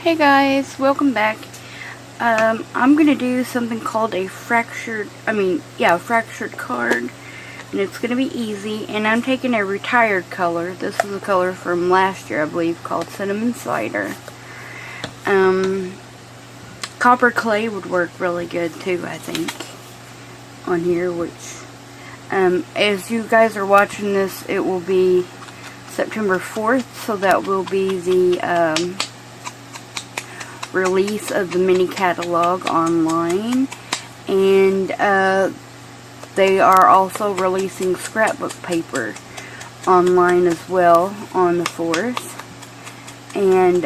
Hey guys, welcome back. I'm gonna do something called a fractured card, and it's gonna be easy. And I'm taking a retired color. This is a color from last year, I believe, called Cinnamon Cider. Copper clay would work really good too, I think, on here. Which, as you guys are watching this, it will be September 4th, so that will be the release of the mini catalog online, and they are also releasing scrapbook paper online as well on the 4th, and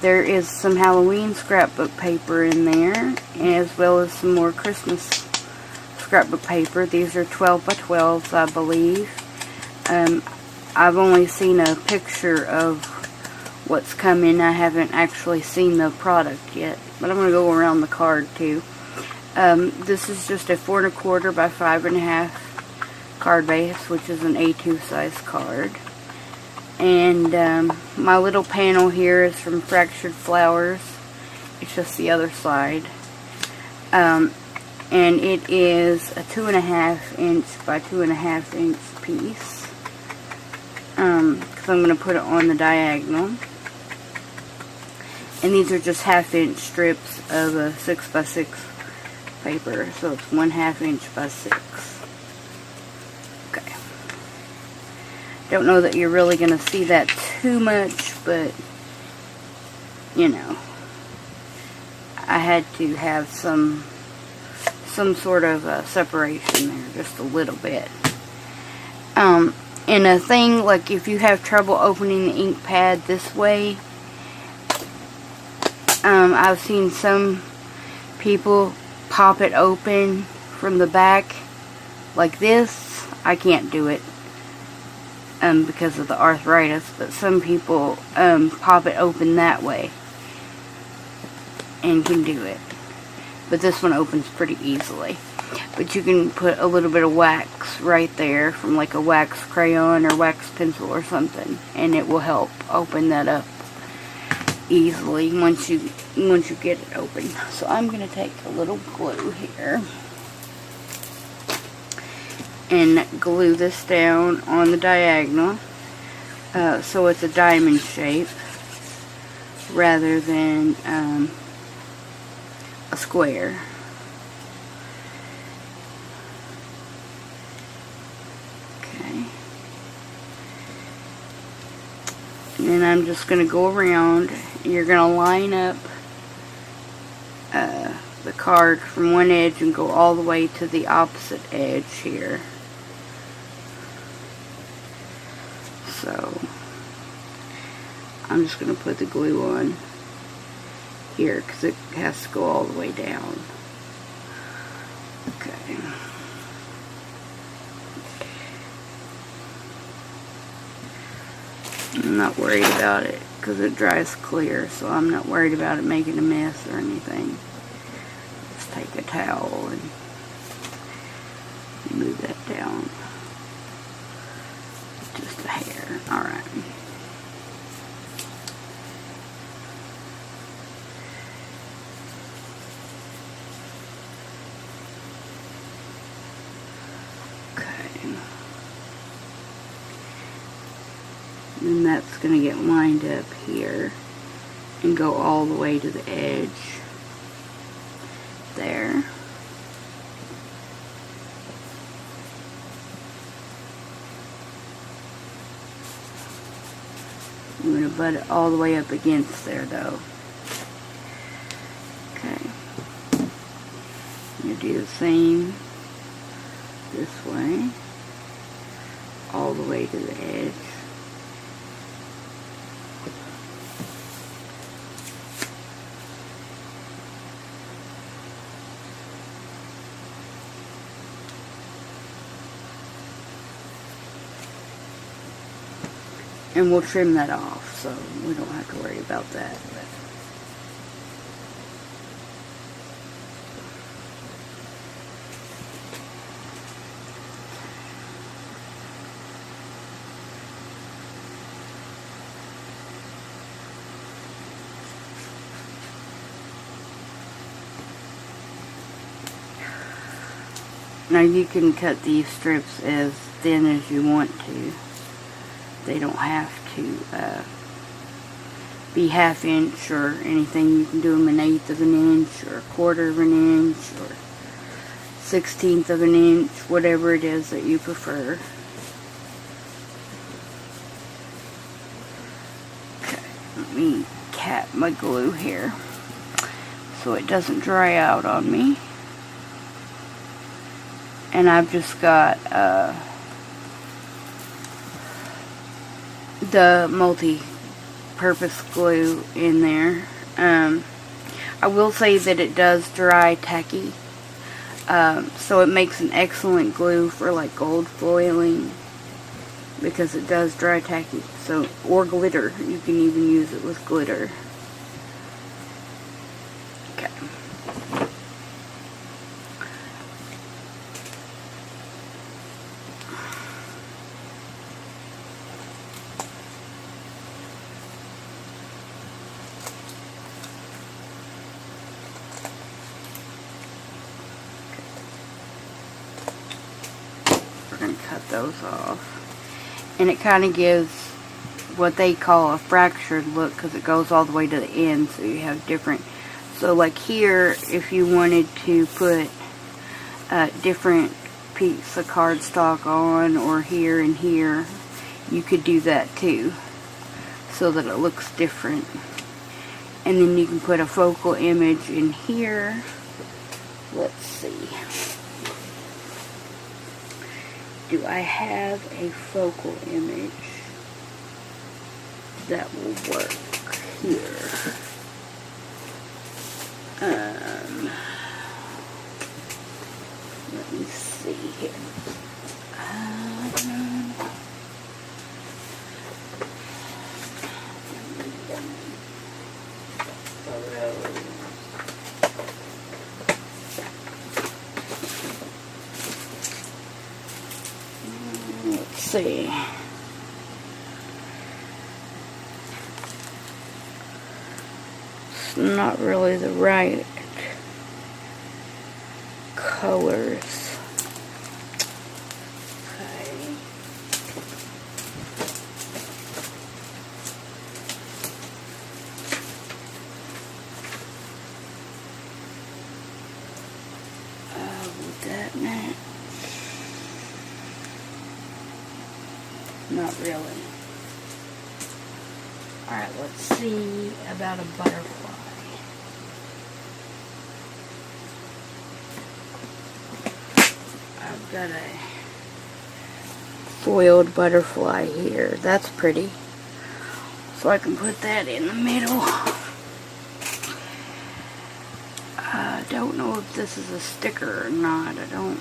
there is some Halloween scrapbook paper in there, as well as some more Christmas scrapbook paper. These are 12 by 12s, I believe. I've only seen a picture of what's coming. I haven't actually seen the product yet, but I'm going to go around the card too. This is just a 4 1/4 by 5 1/2 card base, which is an A2 size card. And my little panel here is from Fractured Flowers. It's just the other side. And it is a 2.5 inch by 2.5 inch piece. Because I'm going to put it on the diagonal. And these are just 1/2 inch strips of a 6 by 6 paper. So it's 1/2 inch by 6. Okay. Don't know that you're really going to see that too much, but, you know, I had to have some sort of separation there, just a little bit. And a thing, like if you have trouble opening the ink pad this way, I've seen some people pop it open from the back like this. I can't do it because of the arthritis, but some people pop it open that way and can do it. But this one opens pretty easily. But you can put a little bit of wax right there from like a wax crayon or wax pencil or something, and it will help open that up easily once you get it open. So I'm going to take a little glue here and glue this down on the diagonal so it's a diamond shape rather than a square. Okay. And then I'm just going to go around. You're going to line up the card from one edge and go all the way to the opposite edge here. So I'm just going to put the glue on here because it has to go all the way down. Okay. I'm not worried about it because it dries clear, so I'm not worried about it making a mess or anything. Just take a towel and move that down just a hair. Alright. And that's going to get lined up here and go all the way to the edge there. I'm going to butt it all the way up against there though. Okay. I'm going to do the same this way all the way to the edge. And we'll trim that off, so we don't have to worry about that. Now you can cut these strips as thin as you want to. They don't have to be 1/2 inch or anything. You can do them 1/8 of an inch or 1/4 of an inch or 1/16 of an inch, whatever it is that you prefer. Okay, let me cap my glue here so it doesn't dry out on me. And I've just got the multi-purpose glue in there. I will say that it does dry tacky, so it makes an excellent glue for like gold foiling, because it does dry tacky. So, or glitter, you can even use it with glitter. Okay. Cut those off, and it kind of gives what they call a fractured look because it goes all the way to the end, so you have different. So like here, if you wanted to put a different piece of cardstock on, or here and here, you could do that too, so that it looks different. And then you can put a focal image in here. Let's see. Do I have a focal image that will work here? Let me see here. See. It's not really the right colors. Okay. Would that match? Not really. Alright, let's see about a butterfly. I've got a foiled butterfly here. That's pretty. So I can put that in the middle. I don't know if this is a sticker or not. I don't.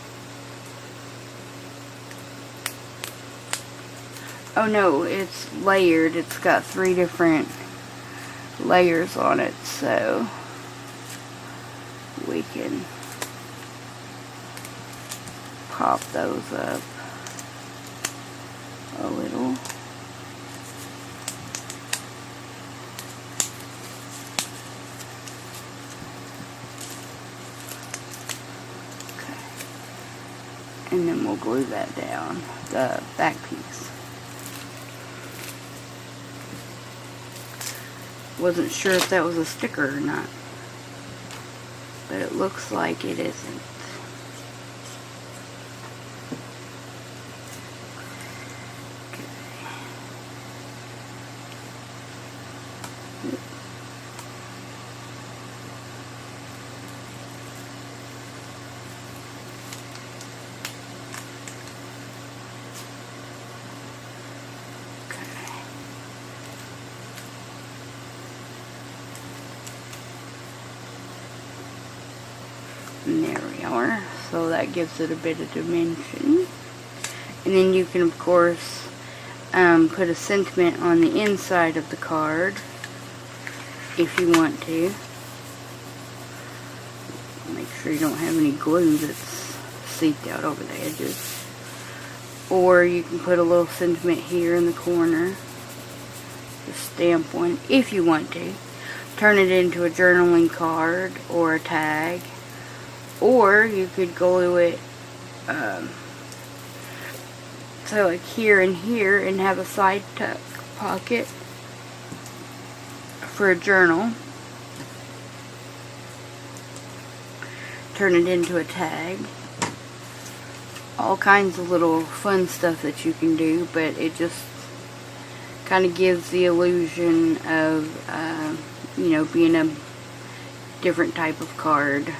Oh no, it's layered. It's got 3 different layers on it, so we can pop those up a little. Okay. And then we'll glue that down, the back piece. Wasn't sure if that was a sticker or not, but it looks like it isn't. And there we are. So that gives it a bit of dimension. And then you can, of course, put a sentiment on the inside of the card if you want to. Make sure you don't have any glue that's seeped out over the edges. Or you can put a little sentiment here in the corner. Just stamp one if you want to. Turn it into a journaling card or a tag. Or you could glue it so like here and here, and have a side tuck pocket for a journal. Turn it into a tag. All kinds of little fun stuff that you can do, but it just kind of gives the illusion of, you know, being a different type of card.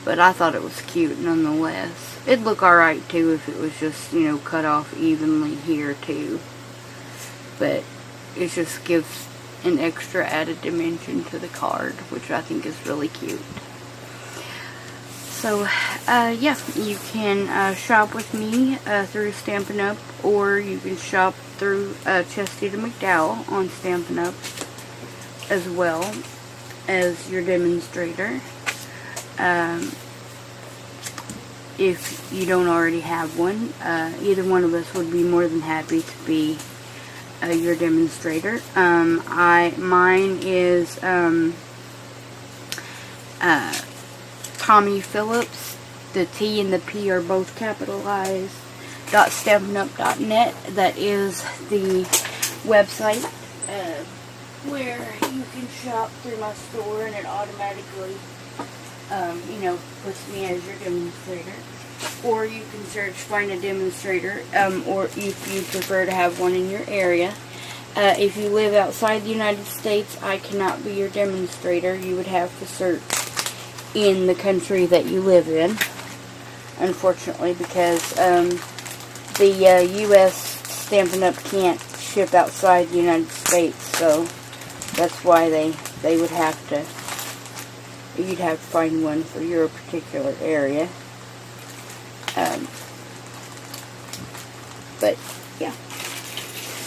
But I thought it was cute nonetheless. It'd look alright too if it was just, you know, cut off evenly here too. But it just gives an extra added dimension to the card, which I think is really cute. So, yeah, you can shop with me through Stampin' Up, or you can shop through Chestnut McDowell on Stampin' Up, as well as your demonstrator. If you don't already have one, either one of us would be more than happy to be your demonstrator. Mine is Tommy Phillips. The T and the P are both capitalized. .stampinup.net. That is the website where you can shop through my store, and it automatically, you know, puts me as your demonstrator. Or you can search Find a Demonstrator, or if you prefer to have one in your area. If you live outside the United States, I cannot be your demonstrator. You would have to search in the country that you live in, unfortunately, because the U.S. Stampin' Up! Can't ship outside the United States, so that's why they would have to, you'd have to find one for your particular area. But, yeah.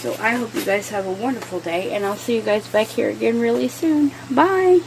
So I hope you guys have a wonderful day, and I'll see you guys back here again really soon. Bye!